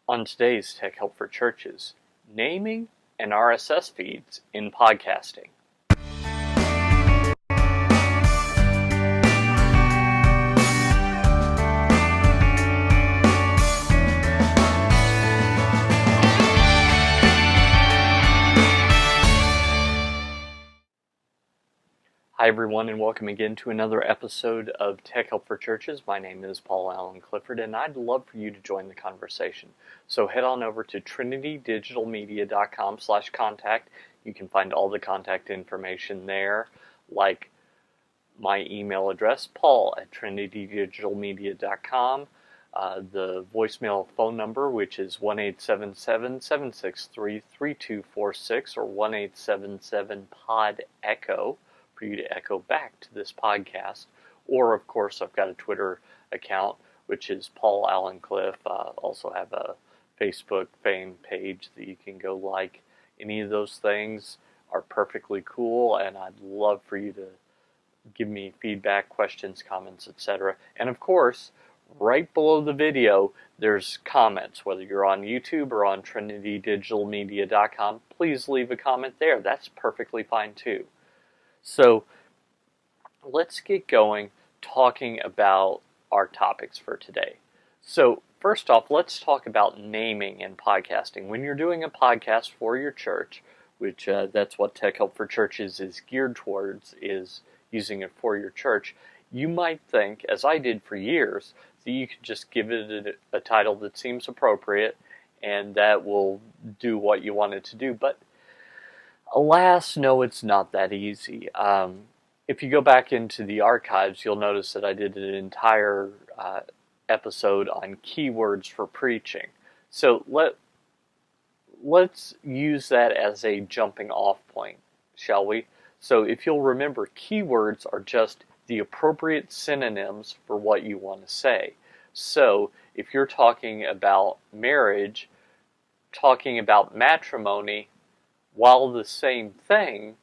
On today's Tech Help for Churches, naming and RSS feeds in podcasting. Hi everyone, and welcome again to another episode of Tech Help for Churches. My name is Paul Allen Clifford, and I'd love for you to join the conversation. So head on over to trinitydigitalmedia.com/contact. You can find all the contact information there, like my email address, paul@trinitydigitalmedia.com, the voicemail phone number, which is 1-877-763-3246 or 1-877-POD-ECHO. For you to echo back to this podcast. Or, of course, I've got a Twitter account, which is Paul Allen Cliff. Also have a Facebook fan page that you can go like. Any of those things are perfectly cool, and I'd love for you to give me feedback, questions, comments, etc. And, of course, right below the video, there's comments. Whether you're on YouTube or on trinitydigitalmedia.com, please leave a comment there. That's perfectly fine, too. So let's get going talking about our topics for today. So first off, let's talk about naming and podcasting. When you're doing a podcast for your church, which that's what Tech Help for Churches is geared towards, is using it for your church, you might think, as I did for years, that you could just give it a title that seems appropriate and that will do what you want it to do. But alas, no, it's not that easy. If you go back into the archives, you'll notice that I did an entire episode on keywords for preaching. So let's use that as a jumping off point, shall we? So if you'll remember, keywords are just the appropriate synonyms for what you want to say. So if you're talking about marriage, talking about matrimony, while the same thing,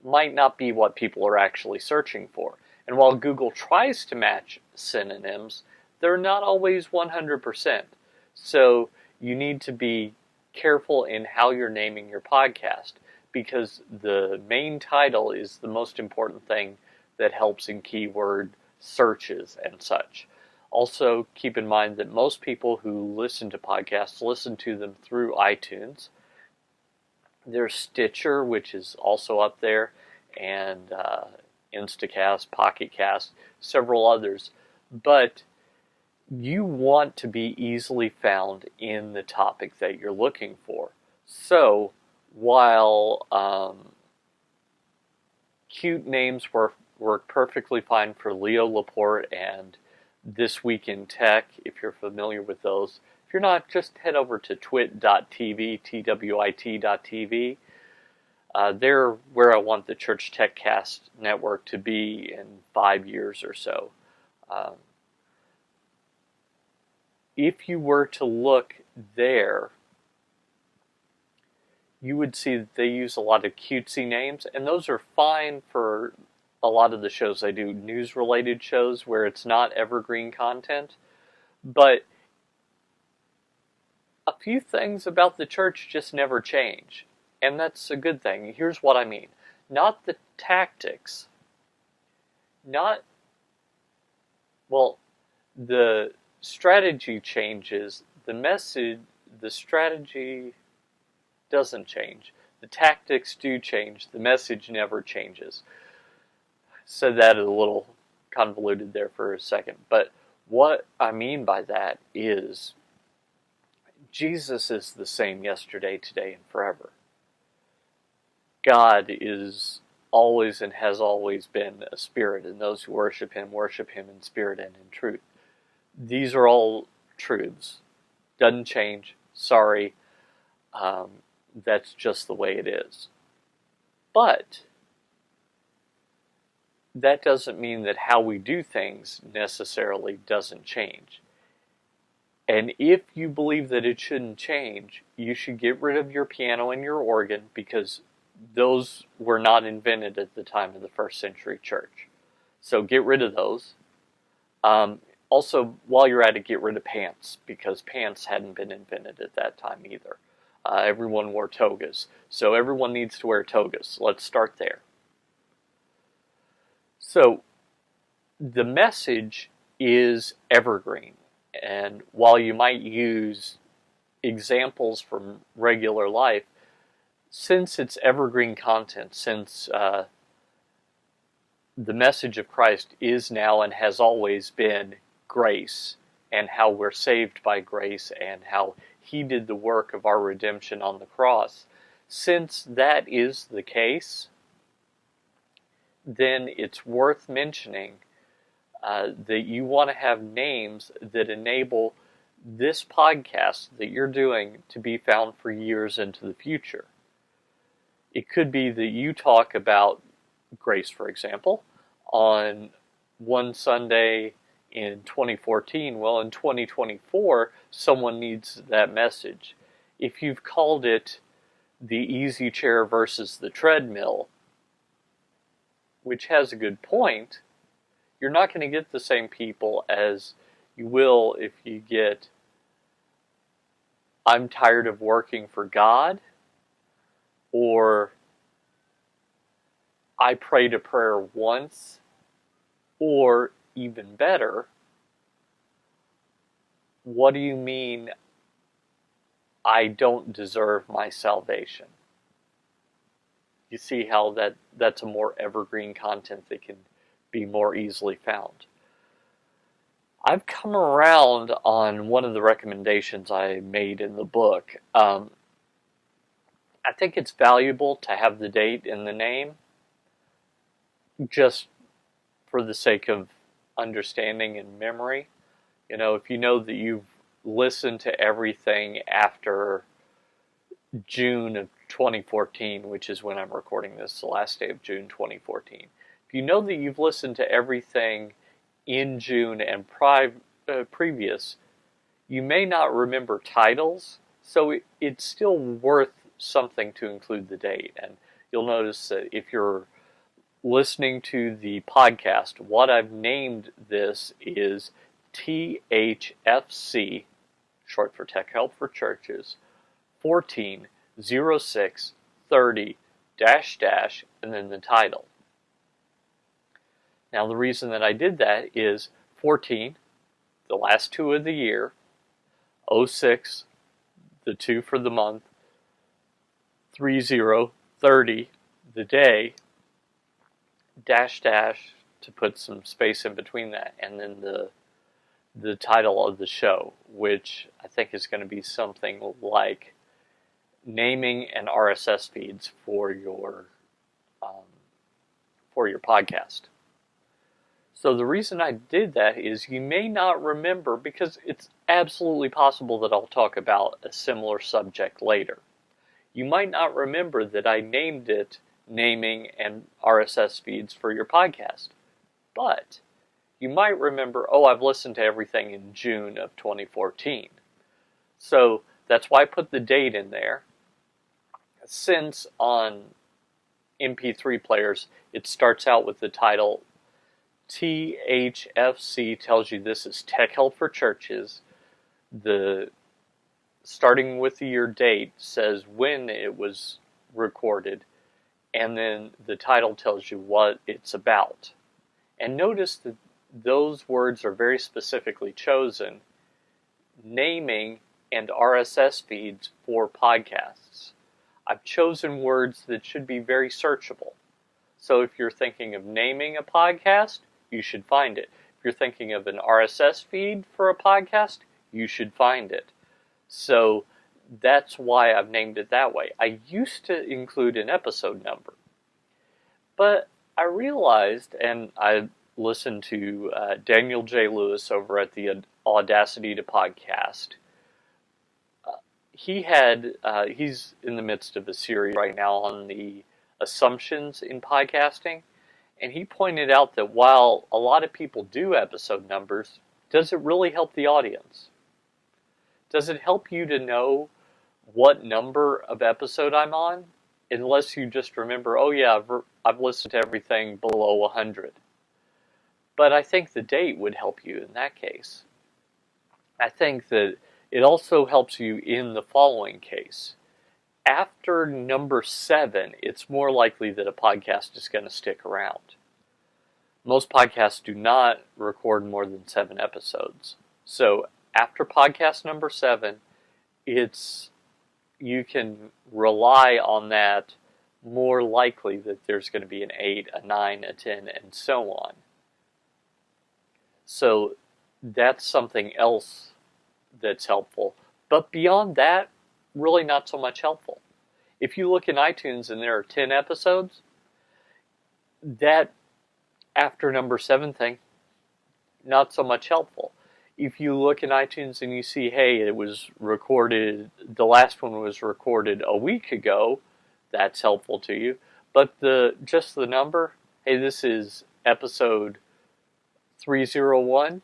might not be what people are actually searching for. And while Google tries to match synonyms, they're not always 100%. So you need to be careful in how you're naming your podcast, because the main title is the most important thing that helps in keyword searches and such. Also, keep in mind that most people who listen to podcasts listen to them through iTunes. There's Stitcher, which is also up there, and Instacast, Pocket Cast, several others. But you want to be easily found in the topic that you're looking for. So, while cute names work perfectly fine for Leo Laporte and This Week in Tech, if you're familiar with those, if you're not, just head over to twit.tv, twit.tv. They're where I want the Church TechCast network to be in 5 years or so. If you were to look there, you would see that they use a lot of cutesy names, and those are fine for a lot of the shows I do, news-related shows where it's not evergreen content. But a few things about the church just never change, and that's a good thing. Here's what I mean. Not the tactics, the strategy changes, the strategy doesn't change. The tactics do change, the message never changes. Said that a little convoluted there for a second, but what I mean by that is Jesus is the same yesterday, today, and forever. God is always and has always been a spirit, and those who worship Him in spirit and in truth. These are all truths. Doesn't change. Sorry. That's just the way it is. But that doesn't mean that how we do things necessarily doesn't change. And if you believe that it shouldn't change, you should get rid of your piano and your organ, because those were not invented at the time of the first century church. So get rid of those. Also, while you're at it, get rid of pants, because pants hadn't been invented at that time either. Everyone wore togas, so everyone needs to wear togas. Let's start there. So, the message is evergreen, and while you might use examples from regular life, since it's evergreen content, since the message of Christ is now and has always been grace, and how we're saved by grace, and how He did the work of our redemption on the cross, since that is the case, then it's worth mentioning that you want to have names that enable this podcast that you're doing to be found for years into the future. It could be that you talk about grace, for example, on one Sunday in 2014. Well, in 2024, someone needs that message. If you've called it the easy chair versus the treadmill, which has a good point, you're not going to get the same people as you will if you get I'm tired of working for God, or I prayed a prayer once, or even better, what do you mean I don't deserve my salvation? You see how that's a more evergreen content that can be more easily found. I've come around on one of the recommendations I made in the book. I think it's valuable to have the date in the name, just for the sake of understanding and memory. You know, if you know that you've listened to everything after June of 2014, which is when I'm recording this, the last day of June 2014. If you know that you've listened to everything in June and previous, you may not remember titles, so it's still worth something to include the date. And you'll notice that if you're listening to the podcast, what I've named this is THFC, short for Tech Help for Churches, 140630 -- and then the title. Now the reason that I did that is 14, the last two of the year, 06, the 2 for the month, 30, the day, -- to put some space in between that, and then the title of the show, which I think is going to be something like naming and RSS feeds for your podcast. So the reason I did that is you may not remember, because it's absolutely possible that I'll talk about a similar subject later. You might not remember that I named it naming and RSS feeds for your podcast, but you might remember, oh, I've listened to everything in June of 2014. So that's why I put the date in there. Since on MP3 players, it starts out with the title THFC, tells you this is Tech Help for Churches. The starting with the year date says when it was recorded, and then the title tells you what it's about. And notice that those words are very specifically chosen, naming and RSS feeds for podcasts. I've chosen words that should be very searchable. So if you're thinking of naming a podcast, you should find it. If you're thinking of an RSS feed for a podcast, you should find it. So that's why I've named it that way. I used to include an episode number, but I realized, and I listened to Daniel J. Lewis over at the Audacity to Podcast. He's in the midst of a series right now on the assumptions in podcasting, and he pointed out that while a lot of people do episode numbers, does it really help the audience? Does it help you to know what number of episode I'm on? Unless you just remember, oh yeah, I've listened to everything below 100. But I think the date would help you in that case. I think that it also helps you in the following case. After number 7, it's more likely that a podcast is going to stick around. Most podcasts do not record more than 7 episodes. So after podcast number 7, you can rely on that more likely that there's going to be an 8, a 9, a 10, and so on. So that's something else that's helpful. But beyond that, really not so much helpful. If you look in iTunes and there are 10 episodes, that after number 7 thing, not so much helpful. If you look in iTunes and you see, hey, it was recorded, the last one was recorded a week ago, that's helpful to you. But just the number, hey, this is episode 301,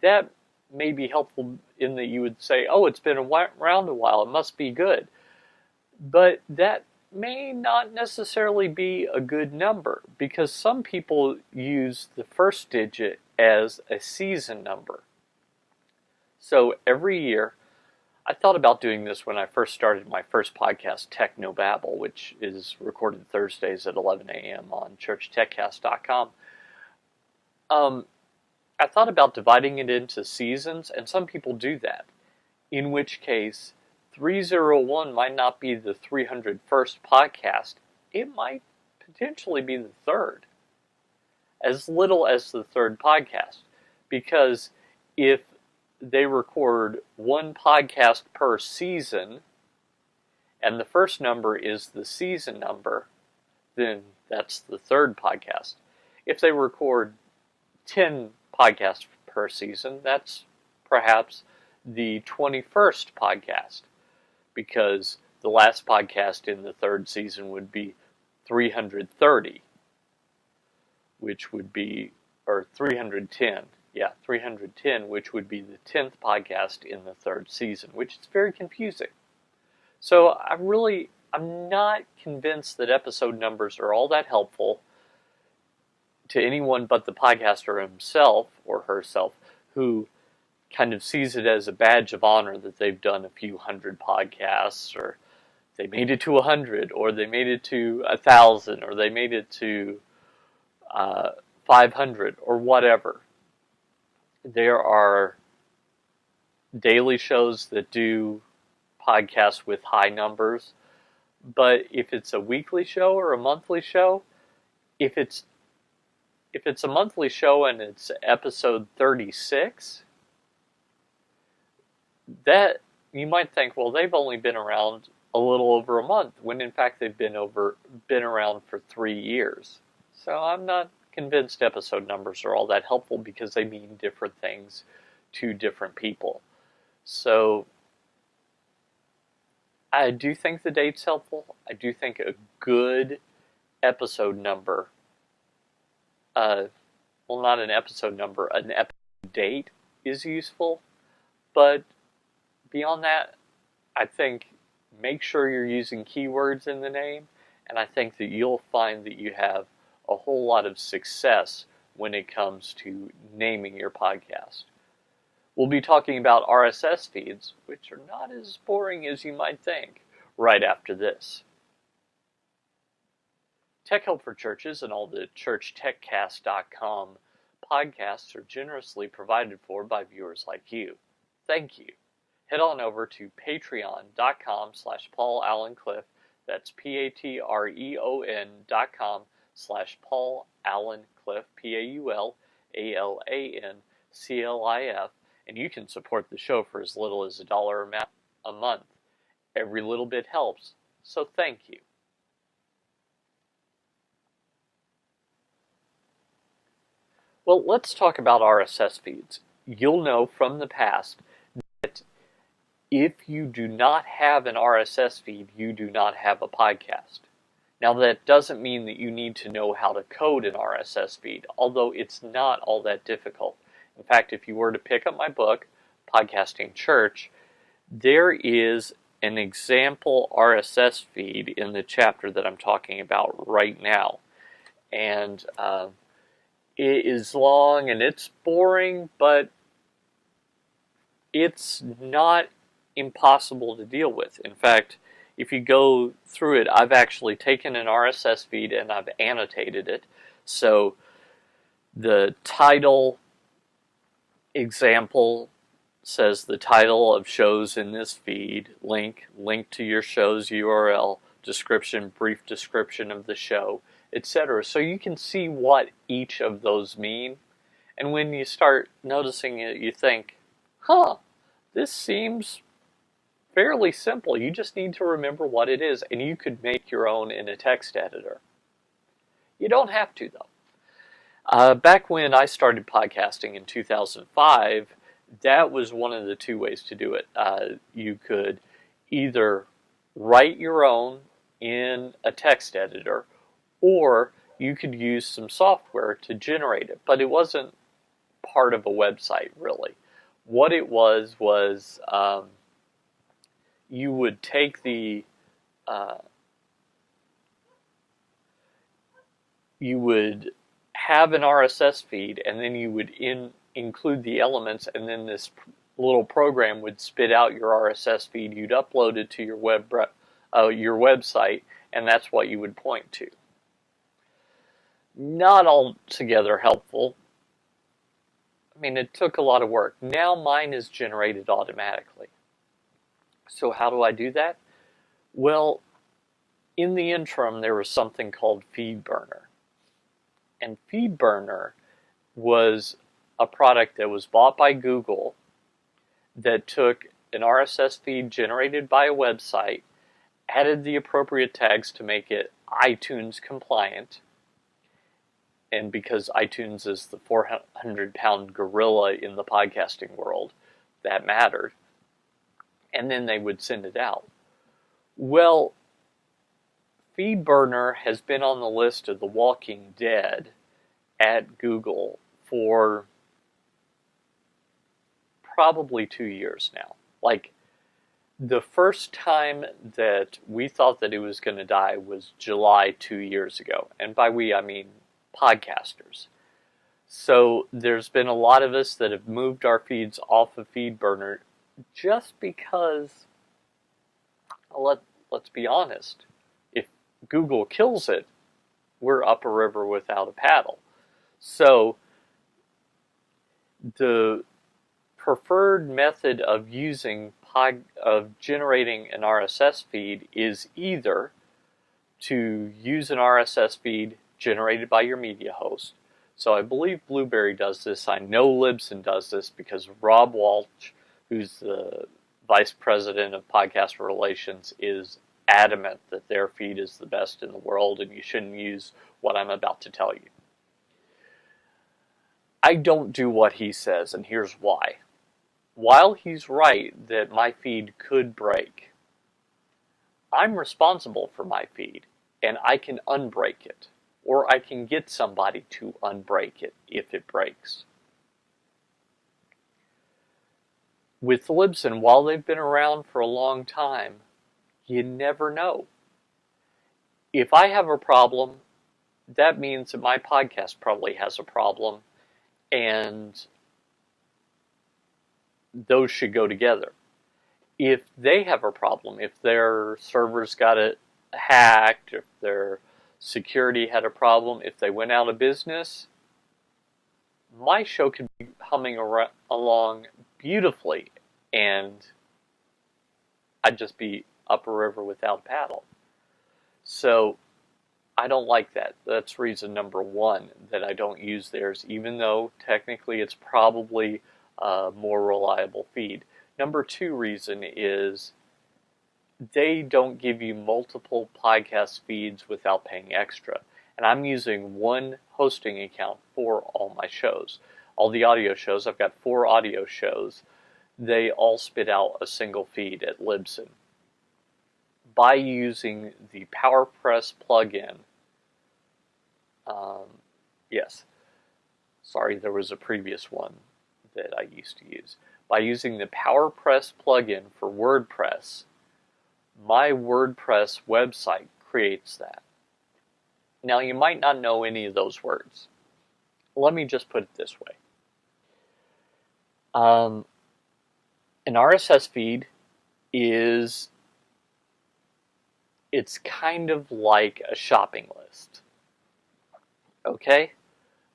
that may be helpful in that you would say, oh, it's been around a while, it must be good. But that may not necessarily be a good number, because some people use the first digit as a season number. So every year, I thought about doing this when I first started my first podcast, Technobabble, which is recorded Thursdays at 11 a.m. on churchtechcast.com. I thought about dividing it into seasons, and some people do that, in which case 301 might not be the 301st podcast. It might potentially be the 3rd, as little as the 3rd podcast, because if they record 1 podcast per season, and the first number is the season number, then that's the 3rd podcast. If they record 10 podcasts per season, that's perhaps the 21st podcast, because the last podcast in the 3rd season would be 330, which would be, or 310, 310, which would be the 10th podcast in the 3rd season, which is very confusing. So I'm not convinced that episode numbers are all that helpful to anyone but the podcaster himself or herself, who kind of sees it as a badge of honor that they've done a few hundred podcasts, or they made it to 100, or they made it to 1,000, or they made it to 500, or whatever. There are daily shows that do podcasts with high numbers, but if it's a weekly show or a monthly show, if it's a monthly show and it's episode 36, that you might think, well, they've only been around a little over a month, when in fact they've been around for 3 years. So I'm not convinced episode numbers are all that helpful, because they mean different things to different people. So I do think the date's helpful. I do think a good episode number, not an episode number, an episode date is useful. But beyond that, I think make sure you're using keywords in the name, and I think that you'll find that you have a whole lot of success when it comes to naming your podcast. We'll be talking about RSS feeds, which are not as boring as you might think, right after this. Tech Help for Churches and all the churchtechcast.com podcasts are generously provided for by viewers like you. Thank you. Head on over to patreon.com/Paul Allen Cliff. That's patreon.com/Paul Allen Cliff, PAULALANCLIF, and you can support the show for as little as $1 a month. Every little bit helps, so thank you. Well, let's talk about RSS feeds. You'll know from the past that if you do not have an RSS feed, you do not have a podcast. Now, that doesn't mean that you need to know how to code an RSS feed, although it's not all that difficult. In fact, if you were to pick up my book, Podcasting Church, there is an example RSS feed in the chapter that I'm talking about right now. And It is long and it's boring, but it's not impossible to deal with. In fact, if you go through it, I've actually taken an RSS feed and I've annotated it. So the title example says the title of shows in this feed, link to your show's URL, description, brief description of the show, etc. So you can see what each of those mean. And when you start noticing it, you think, this seems fairly simple. You just need to remember what it is, and you could make your own in a text editor. You don't have to, though. Back when I started podcasting in 2005, that was one of the two ways to do it. You could either write your own in a text editor, or you could use some software to generate it, but it wasn't part of a website, really. What it was you would take the you would have an RSS feed, and then you would include the elements, and then this little program would spit out your RSS feed. You'd upload it to your website, and that's what you would point to. Not altogether helpful. I mean, it took a lot of work. Now mine is generated automatically. So how do I do that? Well, in the interim, there was something called FeedBurner. And FeedBurner was a product that was bought by Google that took an RSS feed generated by a website, added the appropriate tags to make it iTunes compliant, and because iTunes is the 400-pound gorilla in the podcasting world, that mattered. And then they would send it out. Well, FeedBurner has been on the list of the Walking Dead at Google for probably 2 years now. Like, the first time that we thought that it was going to die was July 2 years ago. And by we, I mean podcasters. So there's been a lot of us that have moved our feeds off of FeedBurner just because, let's be honest, if Google kills it, we're up a river without a paddle. So the preferred method of generating an RSS feed is either to use an RSS feed generated by your media host. So I believe Blueberry does this. I know Libsyn does this because Rob Walsh, who's the vice president of podcast relations, is adamant that their feed is the best in the world and you shouldn't use what I'm about to tell you. I don't do what he says, and here's why. While he's right that my feed could break, I'm responsible for my feed, and I can unbreak it, or I can get somebody to unbreak it if it breaks. With Libsyn, while they've been around for a long time, you never know. If I have a problem, that means that my podcast probably has a problem, and those should go together. If they have a problem, if their servers got hacked, if their security had a problem, if they went out of business, my show could be humming along beautifully, and I'd just be up a river without a paddle. So I don't like that. That's reason number one that I don't use theirs, even though technically it's probably a more reliable feed. Number two reason is they don't give you multiple podcast feeds without paying extra. And I'm using one hosting account for all my shows. All the audio shows, I've got 4 audio shows. They all spit out a single feed at Libsyn. By using the PowerPress plugin, yes, sorry, there was a previous one that I used to use. By using the PowerPress plugin for WordPress, my WordPress website creates that. Now, you might not know any of those words. let me just put it this way. An RSS feed it's kind of like a shopping list. Okay?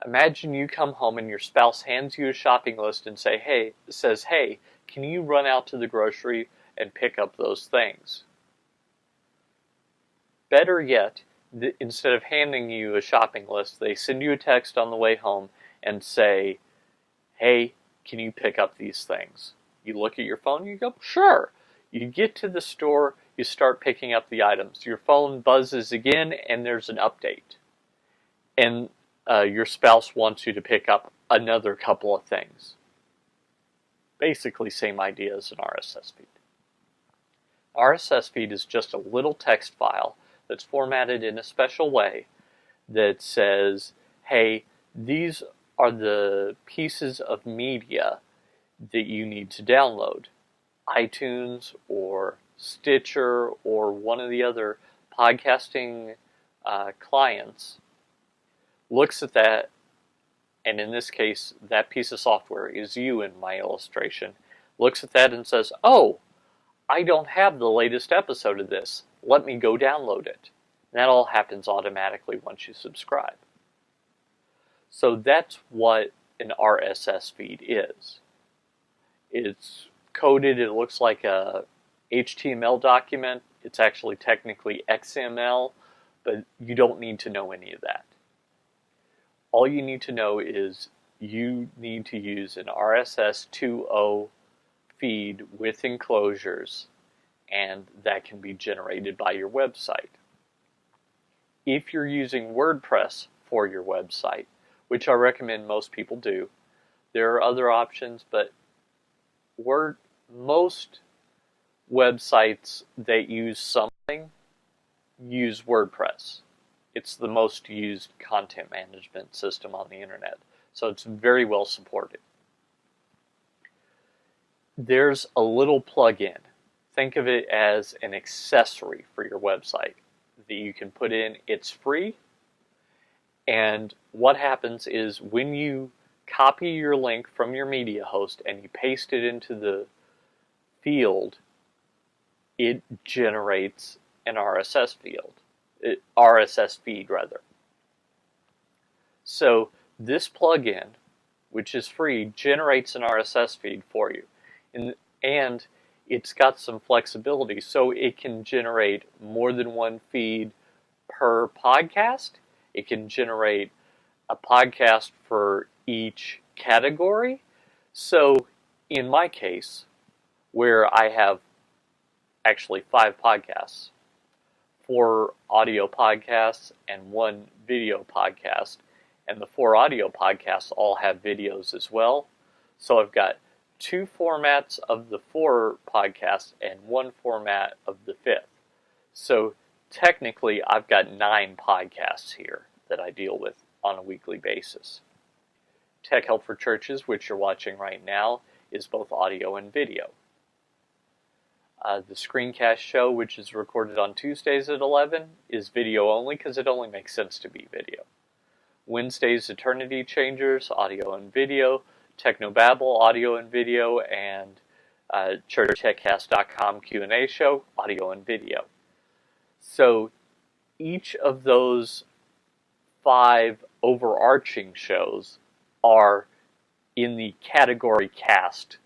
Imagine you come home and your spouse hands you a shopping list and says, hey, can you run out to the grocery and pick up those things? Better yet, instead of handing you a shopping list, they send you a text on the way home and say, hey, can you pick up these things? You look at your phone and you go, sure. You get to the store, you start picking up the items. Your phone buzzes again and there's an update. And your spouse wants you to pick up another couple of things. Basically same idea as an RSS feed. RSS feed is just a little text file that's formatted in a special way that says, hey, these are the pieces of media that you need to download. iTunes or Stitcher or one of the other podcasting clients looks at that, and in this case, that piece of software is you in my illustration, looks at that and says, oh, I don't have the latest episode of this. Let me go download it. And that all happens automatically once you subscribe. So that's what an RSS feed is. It's coded, it looks like a HTML document. It's actually technically XML, but you don't need to know any of that. All you need to know is you need to use an RSS 2.0 feed with enclosures, and that can be generated by your website. If you're using WordPress for your website, which I recommend most people do, there are other options, but most websites that use something use WordPress. It's the most used content management system on the internet, so it's very well supported. There's a little plugin. Think of it as an accessory for your website that you can put in. It's free, and what happens is when you copy your link from your media host and you paste it into the field, it generates an RSS feed rather. So this plugin, which is free, generates an RSS feed for you. And it's got some flexibility, so it can generate more than one feed per podcast. It can generate a podcast for each category. So in my case, where I have actually 5 podcasts, 4 audio podcasts and 1 video podcast, and the 4 audio podcasts all have videos as well. So I've got 2 formats of the 4 podcasts and 1 format of the 5th. So technically I've got 9 podcasts here that I deal with on a weekly basis. Tech Help for Churches, which you're watching right now, is both audio and video. The Screencast show, which is recorded on Tuesdays at 11, is video only because it only makes sense to be video. Wednesday's Eternity Changers, audio and video. Technobabble, audio and video, and churchtechcast.com Q&A show, audio and video. So each of those 5 overarching shows are in the category cast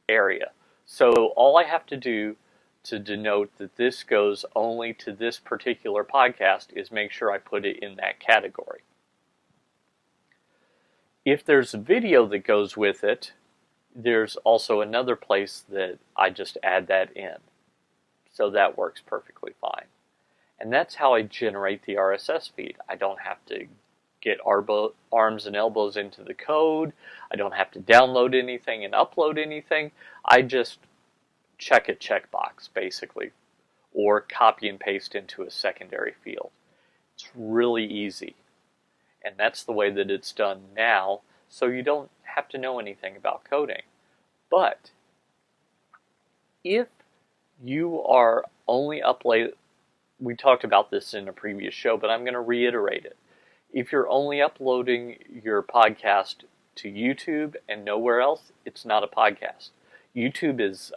area. So all I have to do to denote that this goes only to this particular podcast is make sure I put it in that category. If there's a video that goes with it, there's also another place that I just add that in. So that works perfectly fine. And that's how I generate the RSS feed. I don't have to get arms and elbows into the code. I don't have to download anything and upload anything. I just check a checkbox, basically, or copy and paste into a secondary field. It's really easy. And that's the way that it's done now, so you don't have to know anything about coding. But if you are only uploading, we talked about this in a previous show, but I'm going to reiterate it. If you're only uploading your podcast to YouTube and nowhere else, it's not a podcast. YouTube is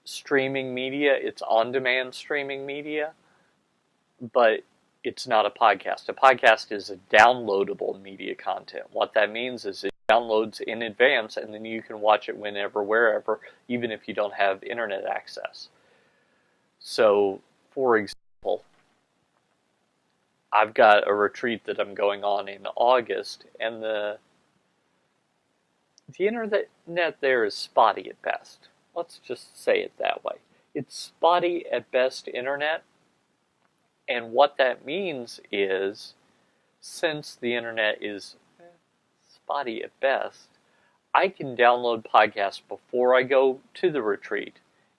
streaming media. It's on-demand streaming media, but it's not a podcast. A podcast is a downloadable media content. What that means is it downloads in advance, and then you can watch it whenever, wherever, even if you don't have internet access. So, for example, I've got a retreat that I'm going on in August, and the internet there is spotty at best. Let's just say it that way. It's spotty at best internet, and what that means is, since the internet is spotty at best, I can download podcasts before I go to the retreat,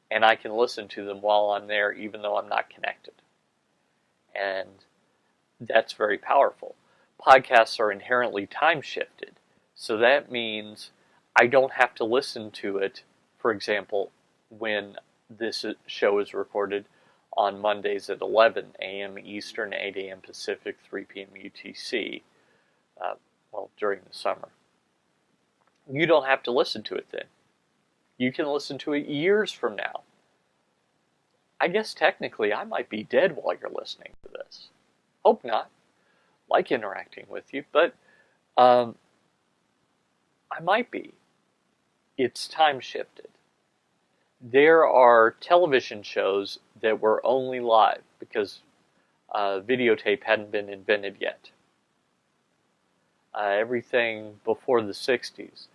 and I can listen to them while I'm there, even though I'm not connected. And that's very powerful. Podcasts are inherently time-shifted, so that means I don't have to listen to it, for example, when this show is recorded on Mondays at 11 a.m. Eastern, 8 a.m. Pacific, 3 p.m. UTC, during the summer. You don't have to listen to it then. You can listen to it years from now. I guess technically I might be dead while you're listening to this. Hope not. Like interacting with you, but I might be. It's time shifted. There are television shows that were only live because videotape hadn't been invented yet. Everything before the 60s.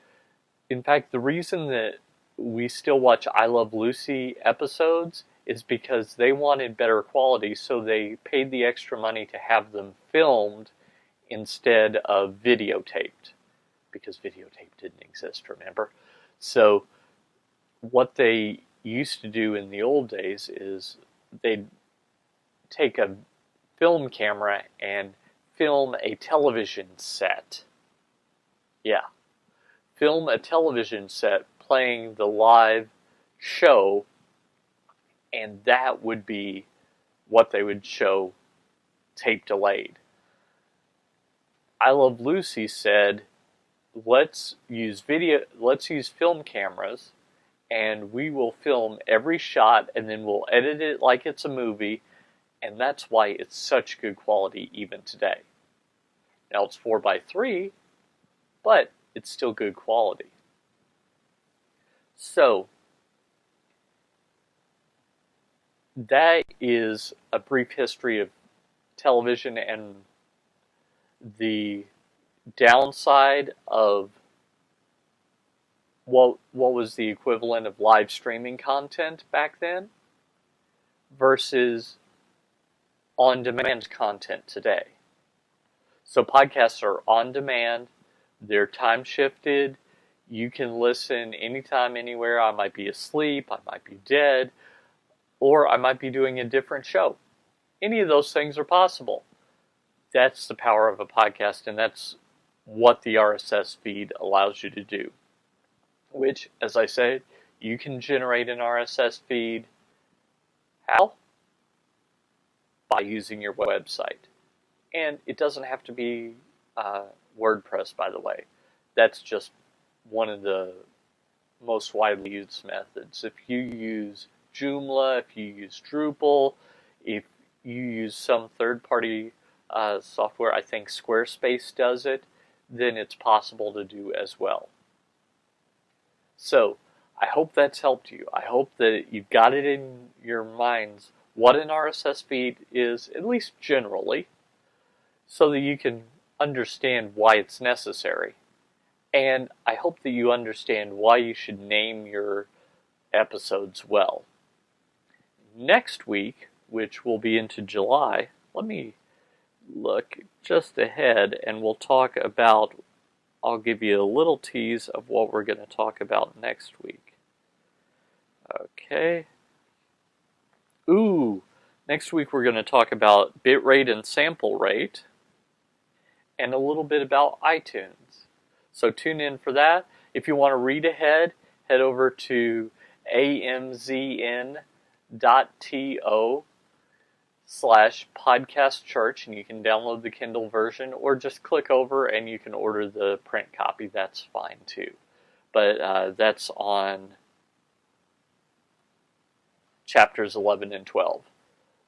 In fact, the reason that we still watch I Love Lucy episodes is because they wanted better quality, so they paid the extra money to have them filmed instead of videotaped, because videotape didn't exist, remember? So what they used to do in the old days is they'd take a film camera and film a television set. Yeah. Film a television set playing the live show, and that would be what they would show tape delayed. I Love Lucy said, let's use film cameras, and we will film every shot, and then we'll edit it like it's a movie, and that's why it's such good quality even today. Now it's 4:3, but it's still good quality. So, that is a brief history of television and the downside of what was the equivalent of live streaming content back then versus on-demand content today. So podcasts are on-demand, they're time-shifted, you can listen anytime, anywhere. I might be asleep, I might be dead, or I might be doing a different show. Any of those things are possible. That's the power of a podcast, and that's what the RSS feed allows you to do. Which, as I said, you can generate an RSS feed. How? By using your website. And it doesn't have to be WordPress, by the way. That's just one of the most widely used methods. If you use Joomla, if you use Drupal, if you use some third-party software, I think Squarespace does it, then it's possible to do as well. So, I hope that's helped you. I hope that you've got it in your minds what an RSS feed is, at least generally, so that you can understand why it's necessary. And I hope that you understand why you should name your episodes well. Next week, which will be into July, let me look just ahead and we'll talk about, I'll give you a little tease of what we're going to talk about next week. Okay. Next week we're going to talk about bitrate and sample rate and a little bit about iTunes. So tune in for that. If you want to read ahead, head over to amzn.to/. trinity.com/podcast church, and you can download the Kindle version, or just click over and you can order the print copy. That's fine too. But that's on chapters 11 and 12.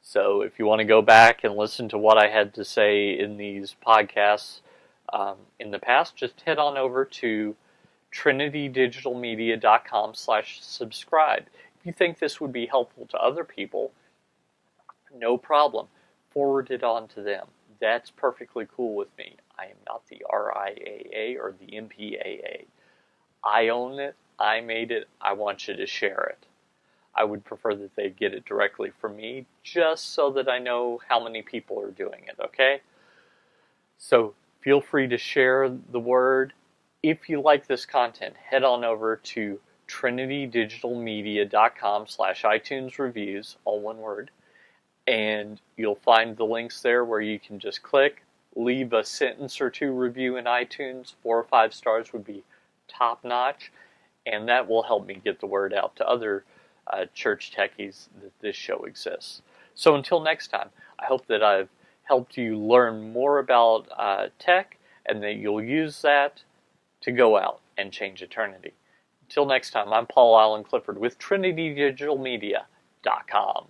So if you want to go back and listen to what I had to say in these podcasts in the past, just head on over to trinitydigitalmedia.com/subscribe. If you think this would be helpful to other people, no problem. Forward it on to them. That's perfectly cool with me. I am not the RIAA or the MPAA. I own it. I made it. I want you to share it. I would prefer that they get it directly from me, just so that I know how many people are doing it, okay? So feel free to share the word. If you like this content, head on over to trinitydigitalmedia.com/iTunes reviews, all one word, and you'll find the links there where you can just click, leave a sentence or two review in iTunes. 4 or 5 stars would be top notch, and that will help me get the word out to other church techies that this show exists. So until next time, I hope that I've helped you learn more about tech, and that you'll use that to go out and change eternity. Until next time, I'm Paul Allen Clifford with trinitydigitalmedia.com.